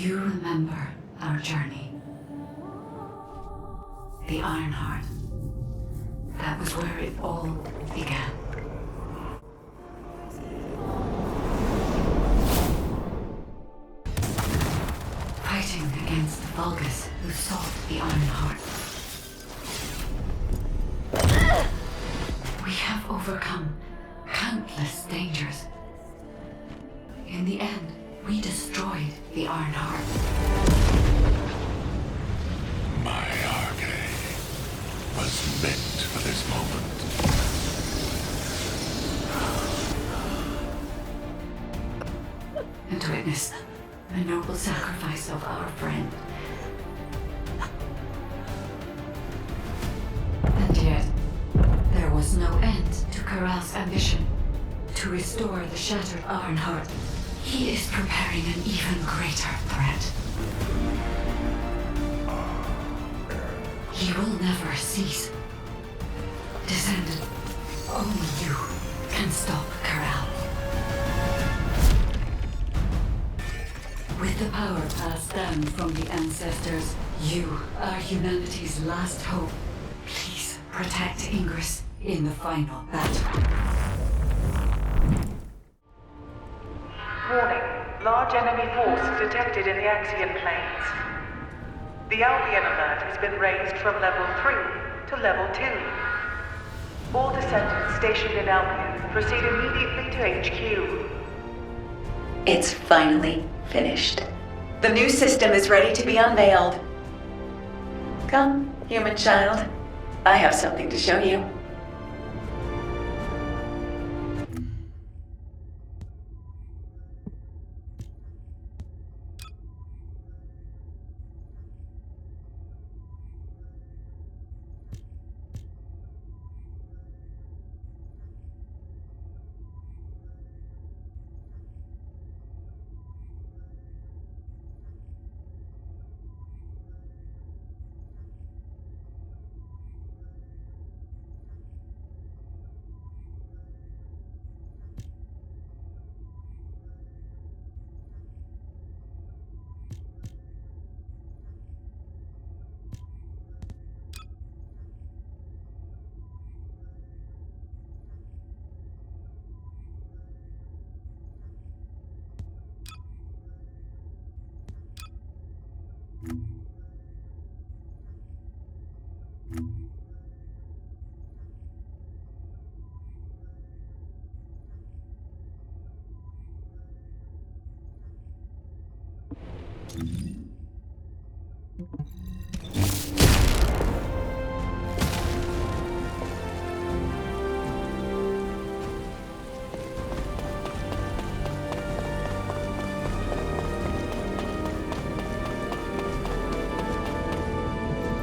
you remember our journey? The Ironheart. That was where it all began. Fighting against the Vulgus who sought the Ironheart. We have overcome countless dangers. In the end, we destroyed the Ironheart. My arcade was meant for this moment. And to witness the noble sacrifice of our friend. And yet, there was no end to Corral's ambition to restore the shattered Ironheart. He is preparing an even greater threat. He will never cease. Descendant, only you can stop Corral. With the power passed down from the ancestors, you are humanity's last hope. Please protect Ingress in the final battle. Warning. Large enemy force detected in the Axian plains. The Albion alert has been raised from level 3 to level 2. All descendants stationed in Albion proceed immediately to HQ. It's finally finished. The new system is ready to be unveiled. Come, human child. I have something to show you.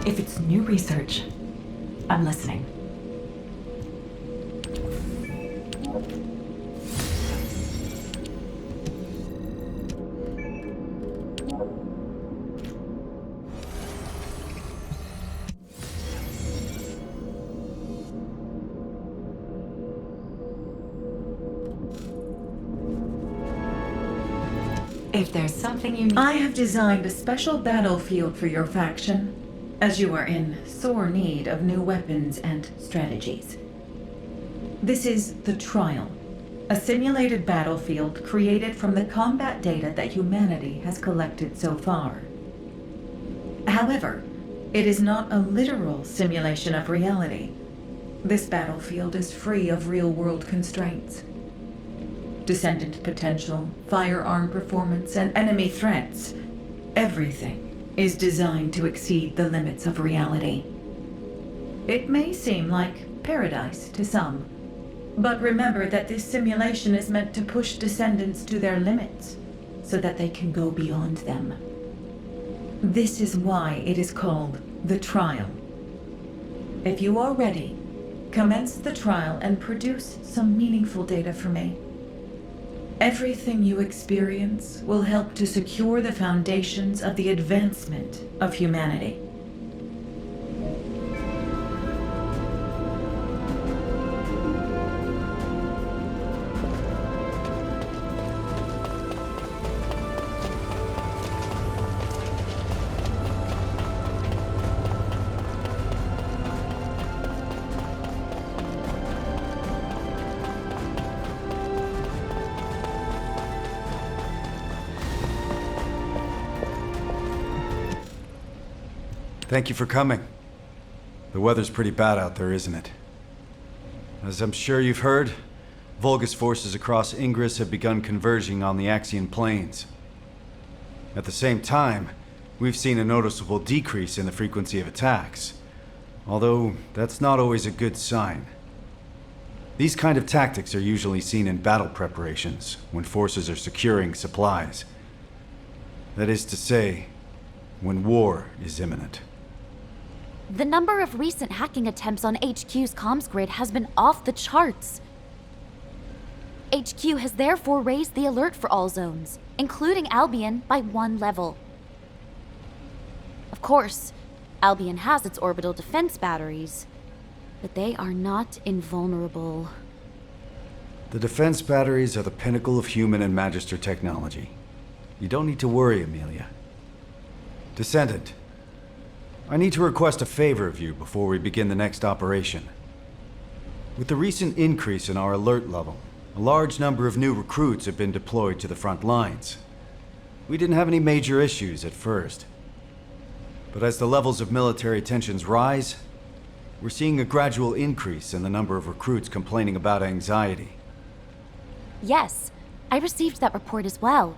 If it's new research, I'm listening. If there's something you need... I have designed a special battlefield for your faction, as you are in sore need of new weapons and strategies. This is the Trial, a simulated battlefield created from the combat data that humanity has collected so far. However, it is not a literal simulation of reality. This battlefield is free of real-world constraints. Descendant potential, firearm performance, and enemy threats. Everything is designed to exceed the limits of reality. It may seem like paradise to some, but remember that this simulation is meant to push Descendants to their limits, so that they can go beyond them. This is why it is called the Trial. If you are ready, commence the trial and produce some meaningful data for me. Everything you experience will help to secure the foundations of the advancement of humanity. Thank you for coming. The weather's pretty bad out there, isn't it? As I'm sure you've heard, Vulgus forces across Ingress have begun converging on the Axian plains. At the same time, we've seen a noticeable decrease in the frequency of attacks, although that's not always a good sign. These kind of tactics are usually seen in battle preparations, when forces are securing supplies. That is to say, when war is imminent. The number of recent hacking attempts on HQ's comms grid has been off the charts. HQ has therefore raised the alert for all zones, including Albion, by 1 level. Of course, Albion has its orbital defense batteries, but they are not invulnerable. The defense batteries are the pinnacle of human and Magister technology. You don't need to worry, Amelia. Descendant, I need to request a favor of you before we begin the next operation. With the recent increase in our alert level, a large number of new recruits have been deployed to the front lines. We didn't have any major issues at first. But as the levels of military tensions rise, we're seeing a gradual increase in the number of recruits complaining about anxiety. Yes, I received that report as well.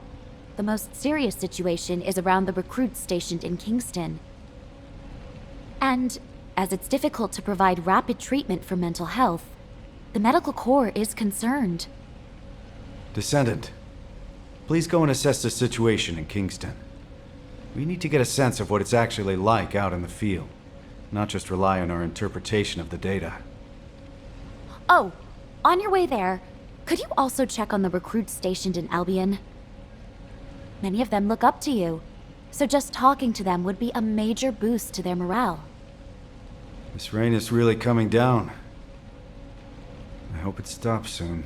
The most serious situation is around the recruits stationed in Kingston. And as it's difficult to provide rapid treatment for mental health, the medical corps is concerned. Descendant, please go and assess the situation in Kingston. We need to get a sense of what it's actually like out in the field, not just rely on our interpretation of the data. Oh, on your way there, could you also check on the recruits stationed in Albion? Many of them look up to you, so just talking to them would be a major boost to their morale. This rain is really coming down. I hope it stops soon.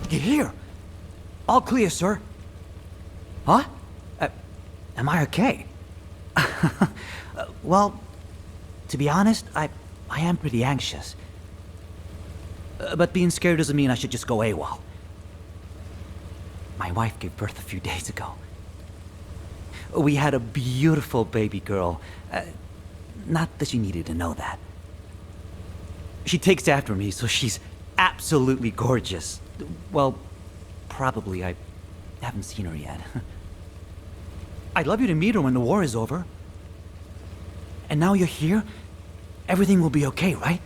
Get here! All clear, sir. Huh? Am I okay? Well, to be honest, I am pretty anxious. But being scared doesn't mean I should just go AWOL. My wife gave birth a few days ago. We had a beautiful baby girl. Not that she needed to know that. She takes after me, so she's absolutely gorgeous. Well, probably. I haven't seen her yet. I'd love you to meet her when the war is over. And now you're here, everything will be okay, right?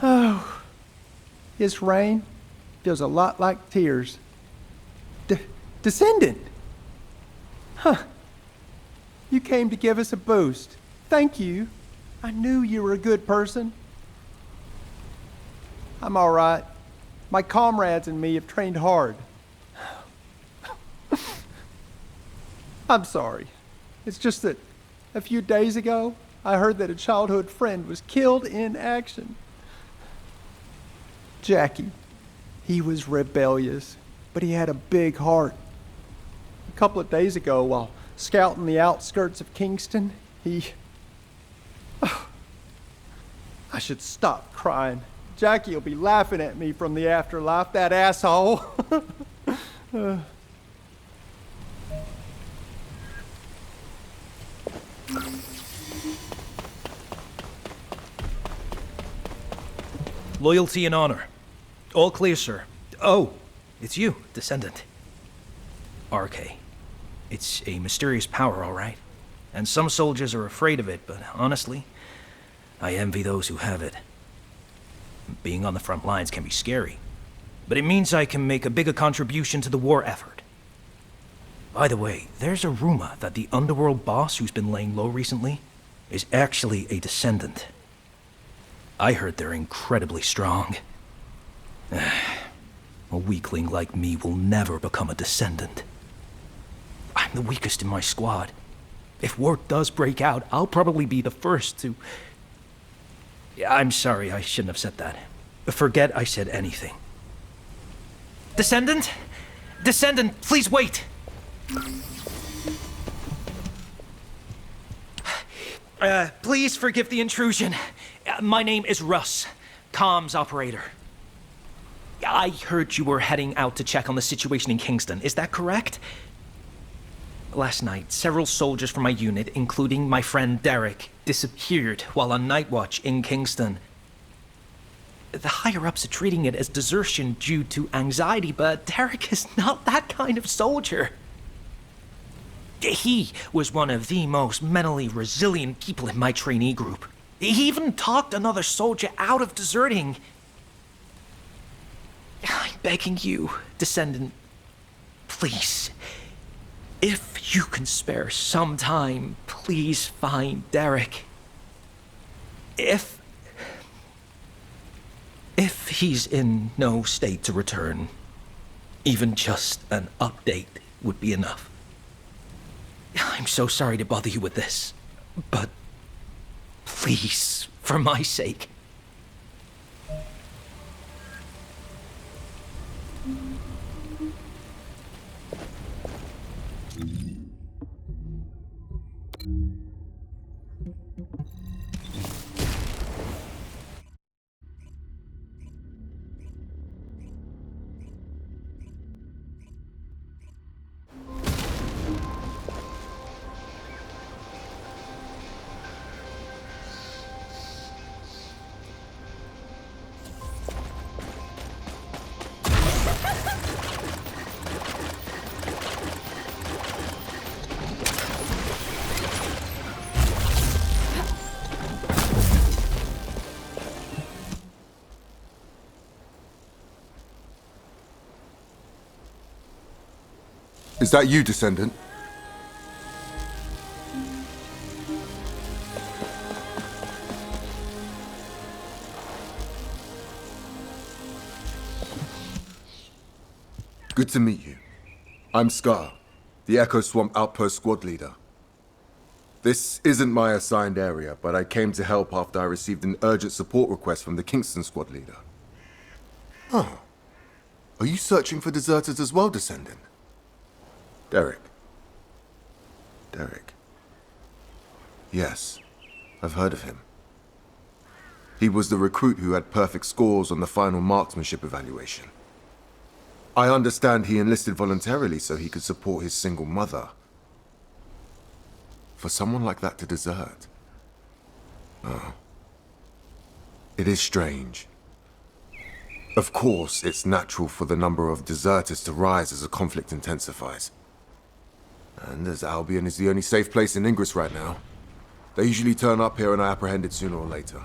Oh, this rain feels a lot like tears. Descendant! Huh. You came to give us a boost. Thank you. I knew you were a good person. I'm all right. My comrades and me have trained hard. I'm sorry. It's just that a few days ago, I heard that a childhood friend was killed in action. Jackie. He was rebellious, but he had a big heart. A couple of days ago, while scouting the outskirts of Kingston, I should stop crying. Jackie will be laughing at me from the afterlife, that asshole. Loyalty and honor. All clear, sir. Oh, it's you, Descendant. RK. It's a mysterious power, all right. And some soldiers are afraid of it, but honestly, I envy those who have it. Being on the front lines can be scary, but it means I can make a bigger contribution to the war effort. By the way, there's a rumor that the underworld boss who's been laying low recently is actually a Descendant. I heard they're incredibly strong. A weakling like me will never become a Descendant. I'm the weakest in my squad. If war does break out, I'll probably be the first to... Yeah, I'm sorry, I shouldn't have said that. Forget I said anything. Descendant? Descendant, please wait! Please forgive the intrusion. My name is Russ, comms operator. I heard you were heading out to check on the situation in Kingston. Is that correct? Last night, several soldiers from my unit, including my friend Derek, disappeared while on night watch in Kingston. The higher-ups are treating it as desertion due to anxiety, but Derek is not that kind of soldier. He was one of the most mentally resilient people in my trainee group. He even talked another soldier out of deserting. I'm begging you, Descendant, please, if you can spare some time, please find Derek. If he's in no state to return, even just an update would be enough. I'm so sorry to bother you with this, but please, for my sake. Is that you, Descendant? Good to meet you. I'm Scar, the Echo Swamp Outpost Squad Leader. This isn't my assigned area, but I came to help after I received an urgent support request from the Kingston Squad Leader. Oh. Are you searching for deserters as well, Descendant? Derek. Yes, I've heard of him. He was the recruit who had perfect scores on the final marksmanship evaluation. I understand he enlisted voluntarily so he could support his single mother. For someone like that to desert. Oh. It is strange. Of course, it's natural for the number of deserters to rise as the conflict intensifies. And as Albion is the only safe place in Ingress right now, they usually turn up here and are apprehended sooner or later.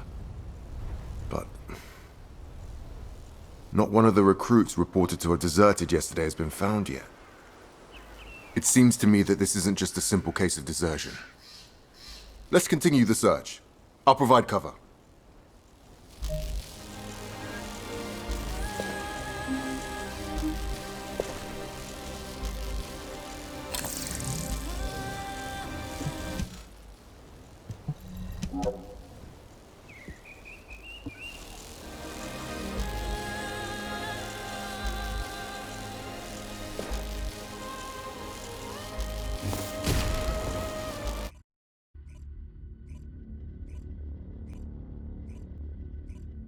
But not one of the recruits reported to have deserted yesterday has been found yet. It seems to me that this isn't just a simple case of desertion. Let's continue the search. I'll provide cover.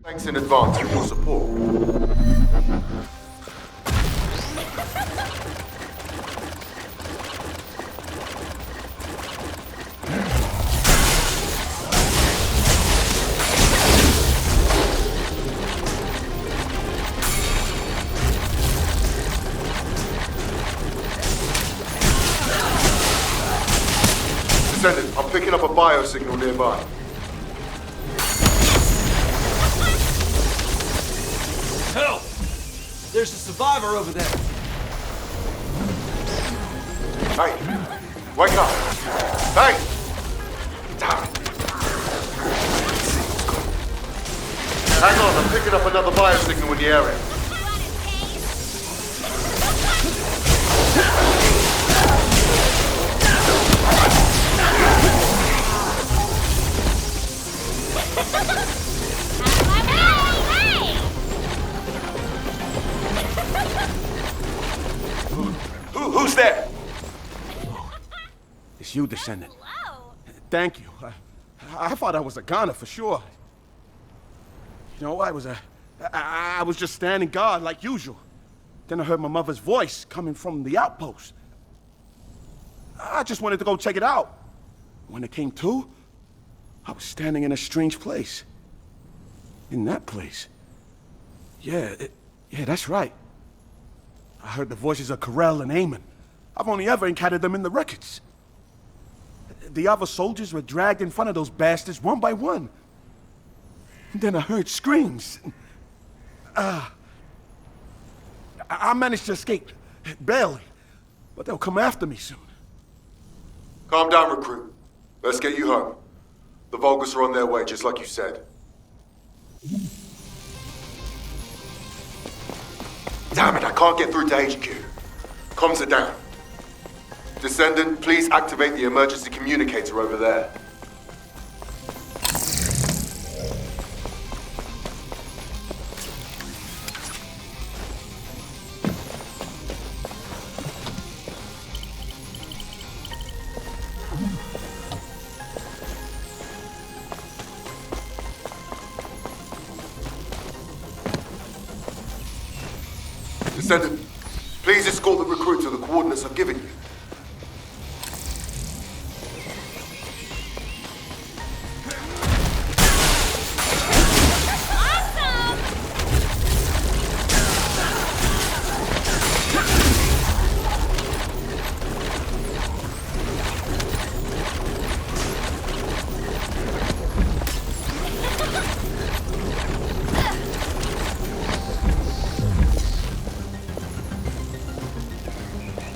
Thanks in advance for your support. Descendant, I'm picking up a biosignal nearby. Help! There's a survivor over there. Hey! Wake up! Hey! Damn it! Hang on, I'm picking up another biosignal in the area. it's you, Descendant. Thank you. I thought I was a goner for sure. You know, I was just standing guard like usual. Then I heard my mother's voice coming from the outpost. I just wanted to go check it out. When it came to, I was standing in a strange place. In that place. Yeah, that's right. I heard the voices of Corell and Eamon. I've only ever encountered them in the records. The other soldiers were dragged in front of those bastards one by one. Then I heard screams. I managed to escape, barely. But they'll come after me soon. Calm down, recruit. Let's get you home. The Vulgus are on their way, just like you said. Damn it, I can't get through to HQ. Comms are down. Descendant, please activate the emergency communicator over there. Descendant, please escort the recruit to the coordinates I've given you.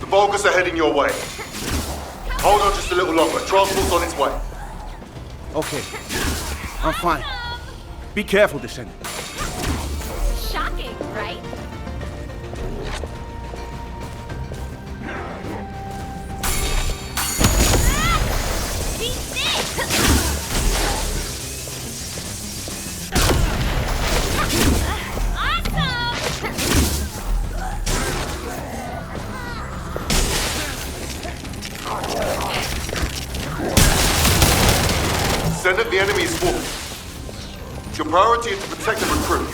Vulgus are heading your way. Hold on just a little longer. Transport's on its way. Okay. I'm fine. Be careful, Descendant. Shocking, right? Descendant, the enemy is swarming. Your priority is to protect the recruit.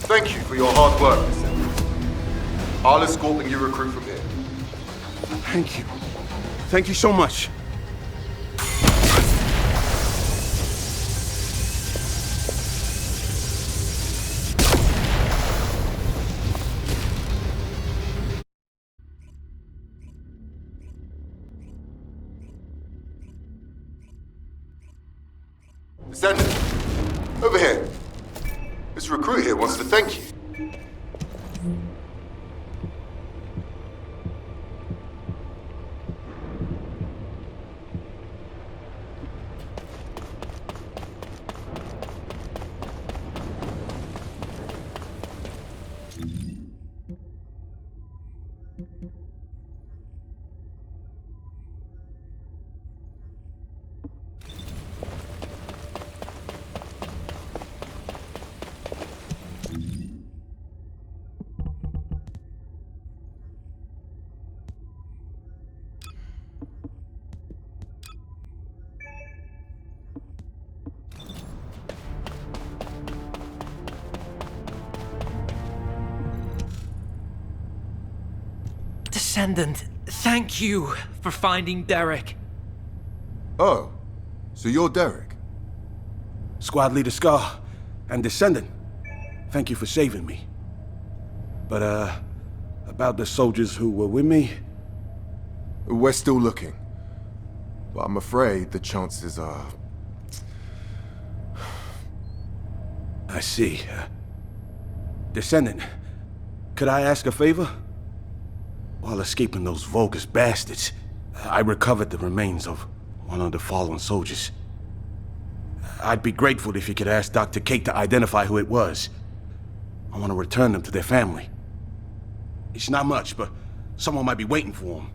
Thank you for your hard work, Descendant. I'll escort the new recruit from here. Thank you. Thank you so much. Descendant, over here. This recruit here wants to thank you. Descendant, Thank you for finding Derek. Oh, so you're Derek? Squad Leader Scar and Descendant. Thank you for saving me. But, about the soldiers who were with me? We're still looking. But I'm afraid the chances are... I see. Descendant, could I ask a favor? While escaping those Vulgus bastards, I recovered the remains of one of the fallen soldiers. I'd be grateful if you could ask Dr. Kate to identify who it was. I want to return them to their family. It's not much, but someone might be waiting for them.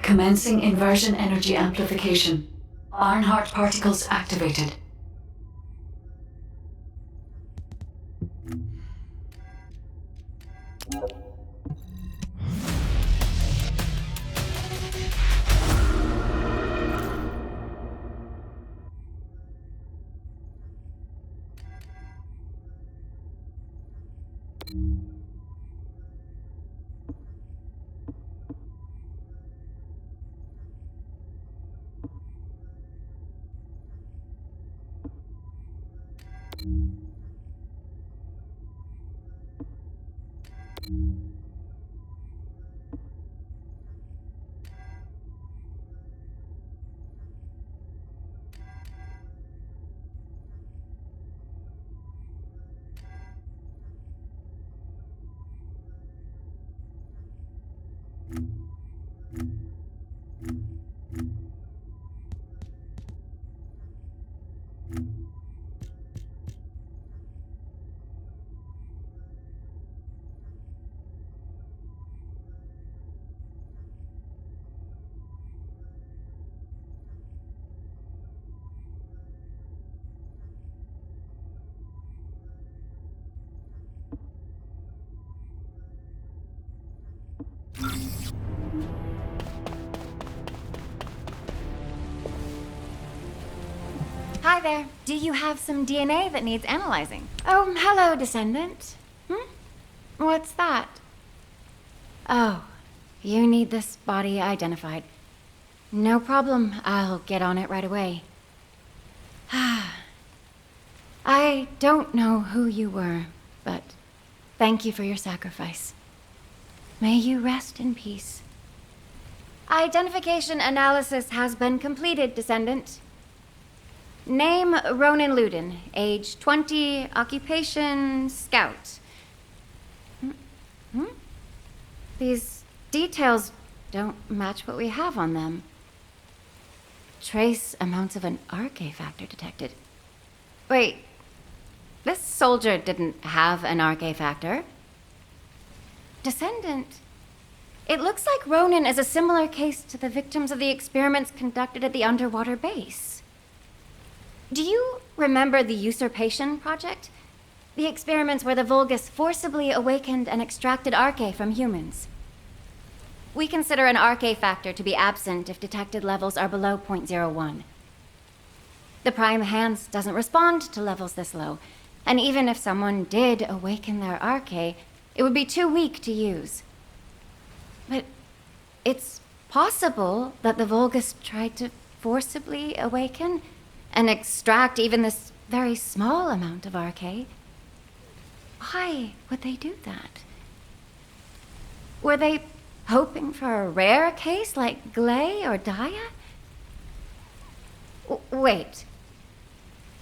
Commencing inversion energy amplification. Ironheart particles activated. Hi there. Do you have some DNA that needs analyzing? Oh, hello, Descendant. What's that? Oh, you need this body identified. No problem. I'll get on it right away. I don't know who you were, but thank you for your sacrifice. May you rest in peace. Identification analysis has been completed, Descendant. Name Ronan Luden, age 20, occupation scout. These details don't match what we have on them. Trace amounts of an RK factor detected. Wait, this soldier didn't have an RK factor. Descendant, it looks like Ronan is a similar case to the victims of the experiments conducted at the underwater base. Do you remember the Usurpation Project? The experiments where the Vulgus forcibly awakened and extracted RK from humans. We consider an RK factor to be absent if detected levels are below 0.01. The Prime Hands doesn't respond to levels this low, and even if someone did awaken their RK, it would be too weak to use. But it's possible that the Vulgus tried to forcibly awaken and extract even this very small amount of RK. Why would they do that? Were they hoping for a rare case like Glay or Daya? Wait.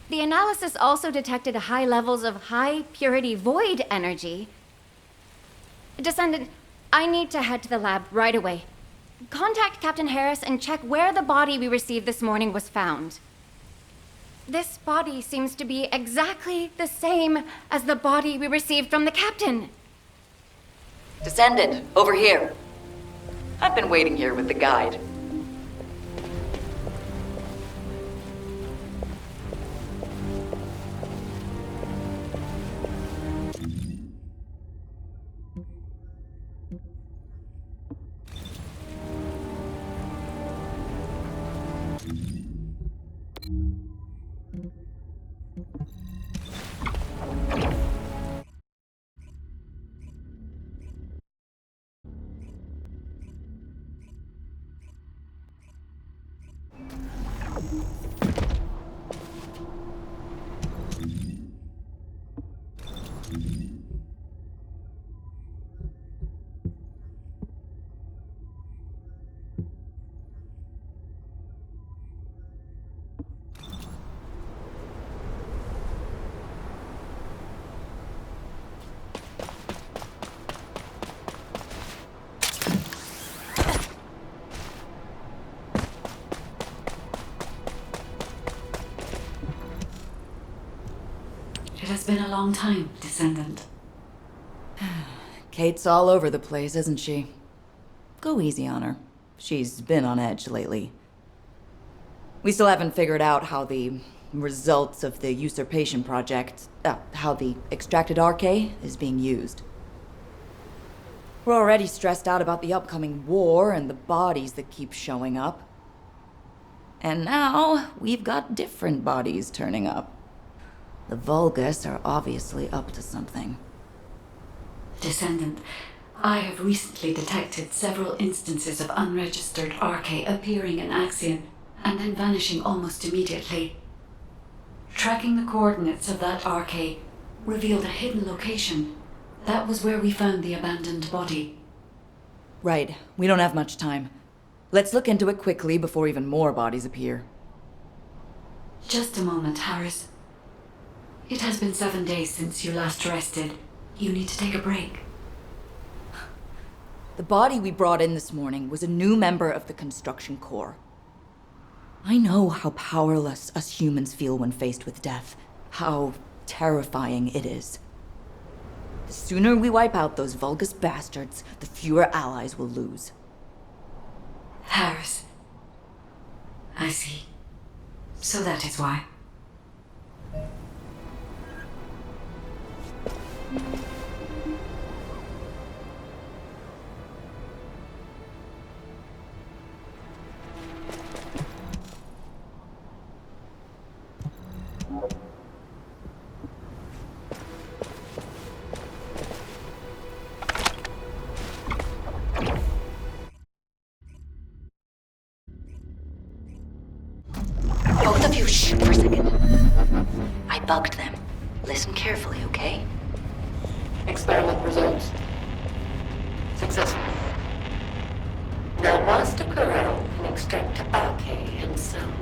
The analysis also detected high levels of high-purity void energy. Descendant, I need to head to the lab right away. Contact Captain Harris and check where the body we received this morning was found. This body seems to be exactly the same as the body we received from the captain. Descendant, over here. I've been waiting here with the guide. has been a long time, Descendant. Kate's all over the place, isn't she? Go easy on her. She's been on edge lately. We still haven't figured out how the results of the usurpation project, how the extracted RK is being used. We're already stressed out about the upcoming war and the bodies that keep showing up. And now, we've got different bodies turning up. The Vulgus are obviously up to something. Descendant, I have recently detected several instances of unregistered RK appearing in Axion and then vanishing almost immediately. Tracking the coordinates of that RK revealed a hidden location. That was where we found the abandoned body. Right. We don't have much time. Let's look into it quickly before even more bodies appear. Just a moment, Harris. It has been 7 days since you last rested. You need to take a break. The body we brought in this morning was a new member of the Construction Corps. I know how powerless us humans feel when faced with death. How terrifying it is. The sooner we wipe out those Vulgus bastards, the fewer allies we'll lose. Harris. I see. So that is why. Both of you, shh for a second. I bugged them. Listen carefully, okay? Experiment results. Successful. Now Master Corral can extract RK himself.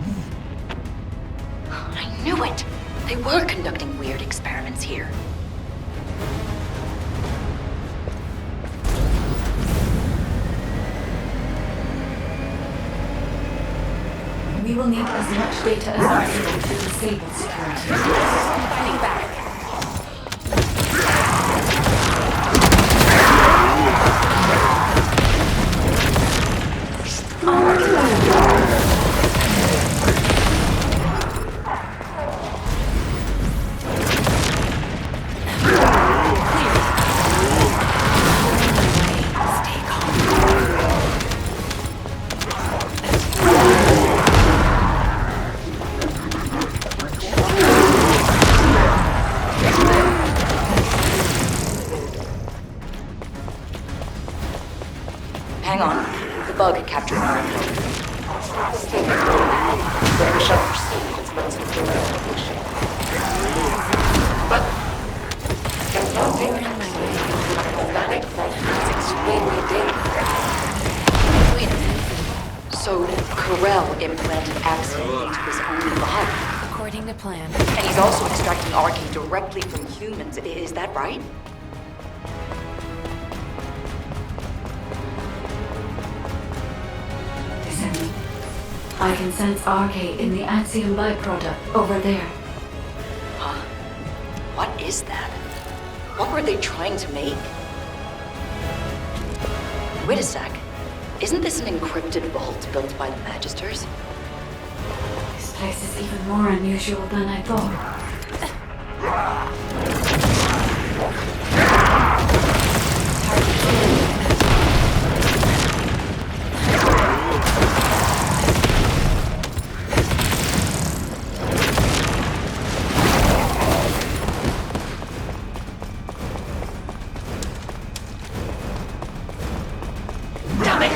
I knew it! They were conducting weird experiments here. We will need as much data as possible to disable security. Fighting back. Hang on. The bug captured our info. But there's no danger in my way. Organic force is extremely dangerous. Wait a minute. So, Corell implanted Axion into his own body. According to plan. And he's also extracting RK directly from humans. Is that right? I can sense RK in the Axiom byproduct over there. Huh? What is that? What were they trying to make? Wait a sec. Isn't this an encrypted vault built by the Magisters? This place is even more unusual than I thought.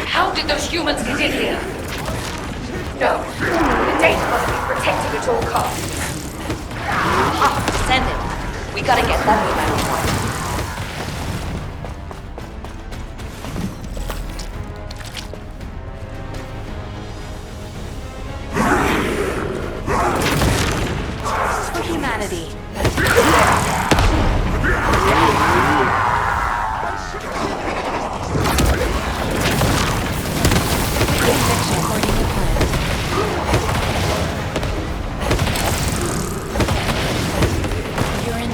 How did those humans get in here? No. The data must be protected at all costs. Descendant. We gotta get that email right. For humanity. According to plan. You're in.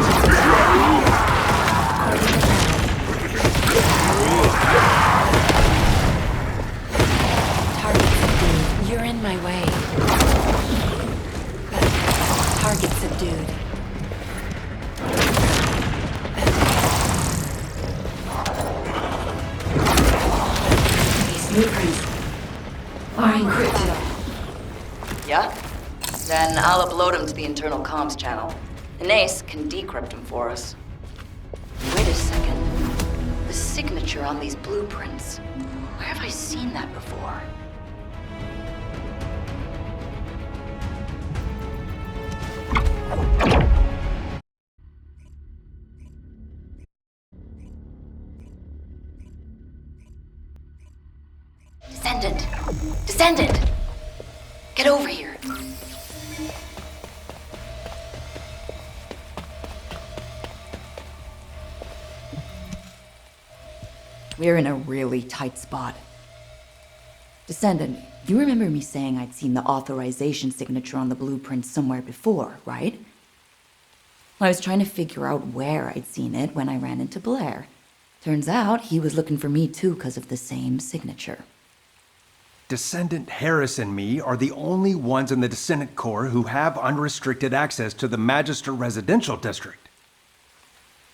are encrypted. Yeah? Then I'll upload them to the internal comms channel. And Ace can decrypt them for us. Wait a second. The signature on these blueprints. Where have I seen that before? Descendant! Descendant! Get over here! We're in a really tight spot. Descendant, you remember me saying I'd seen the authorization signature on the blueprint somewhere before, right? I was trying to figure out where I'd seen it when I ran into Blair. Turns out he was looking for me too because of the same signature. Descendant Harris and me are the only ones in the Descendant Corps who have unrestricted access to the Magister Residential District.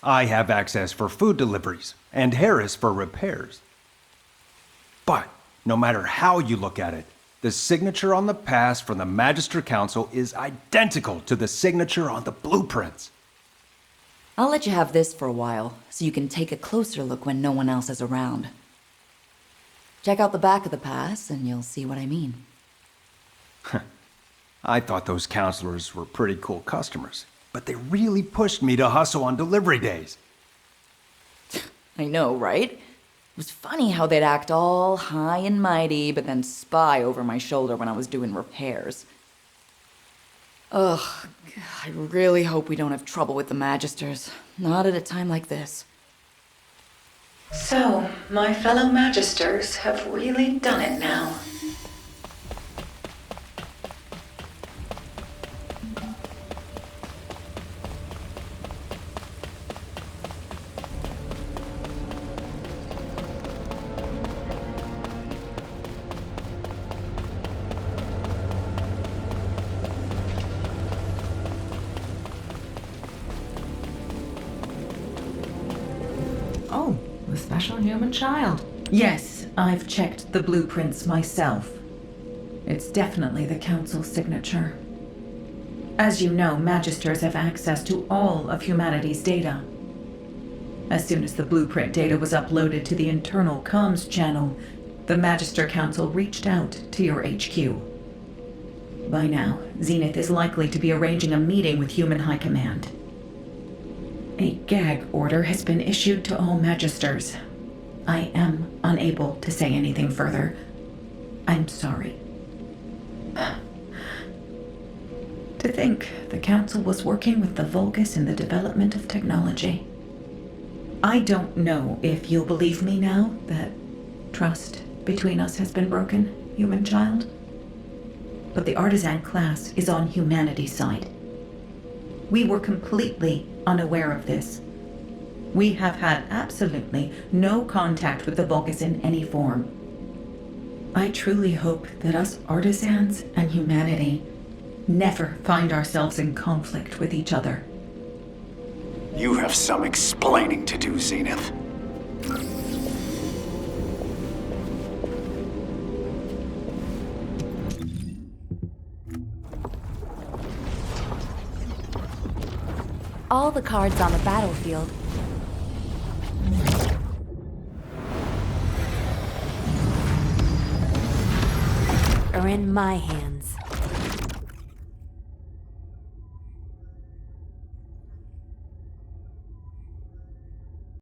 I have access for food deliveries, and Harris for repairs. But, no matter how you look at it, the signature on the pass from the Magister Council is identical to the signature on the blueprints. I'll let you have this for a while, so you can take a closer look when no one else is around. Check out the back of the pass, and you'll see what I mean. I thought those counselors were pretty cool customers, but they really pushed me to hustle on delivery days. I know, right? It was funny how they'd act all high and mighty, but then spy over my shoulder when I was doing repairs. Ugh, I really hope we don't have trouble with the Magisters. Not at a time like this. So, my fellow Magisters have really done it now. Oh, the special human child. Yes, I've checked the blueprints myself. It's definitely the Council's signature. As you know, Magisters have access to all of humanity's data. As soon as the blueprint data was uploaded to the internal comms channel, the Magister Council reached out to your HQ. By now, Zenith is likely to be arranging a meeting with Human High Command. A gag order has been issued to all Magisters. I am unable to say anything further. I'm sorry. To think the Council was working with the Vulgus in the development of technology. I don't know if you'll believe me now that trust between us has been broken, human child. But the artisan class is on humanity's side. We were completely unaware of this. We have had absolutely no contact with the Vulgus in any form. I truly hope that us artisans and humanity never find ourselves in conflict with each other. You have some explaining to do, Zenith. All the cards on the battlefield are in my hands.